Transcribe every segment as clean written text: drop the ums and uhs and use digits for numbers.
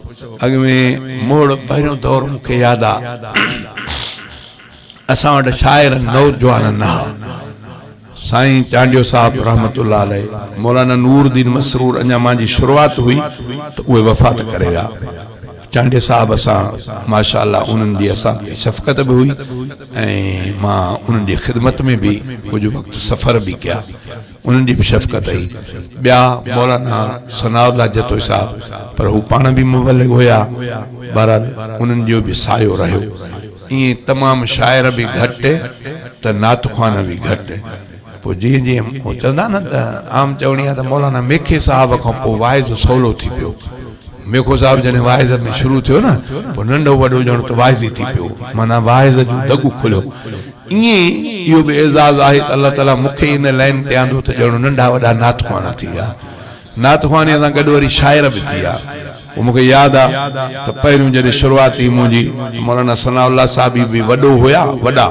अॻ में मोड़ पहिरियों दौर मूंखे यादि आहे असां वटि शाइर नौजवान न साईं चांडियो साहब रहमतुल्लाह अलैह मौलाना नूरुद्दीन मसरूर अञा मुंहिंजी शुरुआत हुई तो उहे वफ़ात करे विया चांडिया साहब असां माशाअल्लाह उन्हनि जी असां शफ़क़त भी हुई ऐं मां उन्हनि जी ख़िदमत में भी कुछ वक्त सफ़र भी किया उन्हनि जी भी शफ़क़त आई ॿिया मौलाना सनाउल्लाह जतोई साहब पर हू पाण भी मुबल्लिग हुया बहरहाल उन्हनि जो भी सायो रहियो ईअं तमामु शाइर भी घटि त नातख़्वान भी घटि पोइ जीअं जीअं चवंदा न त आम चवणी आहे त मौलाना मेखे साहब खां पोइ वाइज़ सवलो थी पियो मेखो साहब जॾहिं वाइज़ में शुरू थियो न पोइ नंढो वॾो ॼण त वाइज़ ई थी पियो माना वाइज़ जो दगु खुलियो ईअं इहो बि एज़ाज़ आहे त अल्लाह ताला मूंखे इन लाइन ते आंदो त ॼण नंढा वॾा नातख़्वान थी विया नातख़्वानी सां गॾु वरी शाइर बि थी विया वो मूंखे यादि आहे त पहिरियों जॾहिं शुरुआत थी मुंहिंजी मौलाना सनाउल्लाह साहब भी वॾो हुया वॾा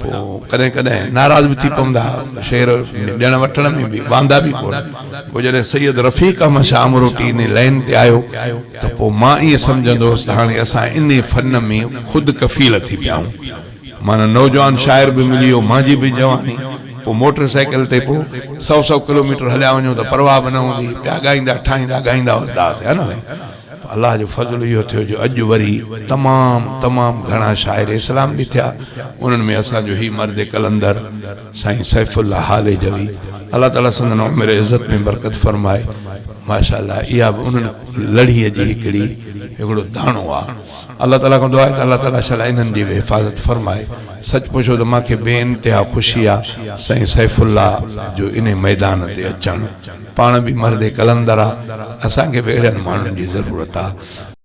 पोइ कॾहिं कॾहिं नाराज़ भी थी पवंदा शेर ॾियण वठण में भी वांदा भी कोन पोइ जॾहिं सैयद रफ़ीक अहमद शाह अमरोटी इन लाइन ते आयो त पोइ मां ईअं सम्झंदो हुउसि त हाणे असां इन फन में ख़ुदि कफ़ील थी पिया आहियूं माना नौजवान शाइर भी मिली वियो मुंहिंजी भी जवानी पोइ मोटरसाइकिल ते पोइ 100 किलोमीटर हलिया वञूं त परवाह बि न हूंदी पिया ॻाईंदा ठाहींदा ॻाईंदा हूंदासीं है न अल्लाह जो फज़ल इहो थियो जो अॼु वरी तमामु घणा शाइर इस्लाम भी थिया उन्हनि में असांजो ही मर्द कलंदर साईं सैफुल्लाह हालेजवी अल्लाह ताला संदन उमिर इज़्ज़त में बरकत फरमाए माशाअल्लाह इहा भी उन्हनि लड़ीअ जी हिकिड़ो दाणो आहे अल्लाह ताला खां दुआ आहे त अल्लाह ताला शला इन्हनि जी भी हिफ़ाज़त फरमाए सच पुछो त मूंखे बेइंतिहा ख़ुशी आहे साईं सैफुल्लाह जो इन मैदान ते अचणु पाण भी मर्द कलंदर आहे असांखे भी अहिड़नि माण्हुनि जी ज़रूरत आहे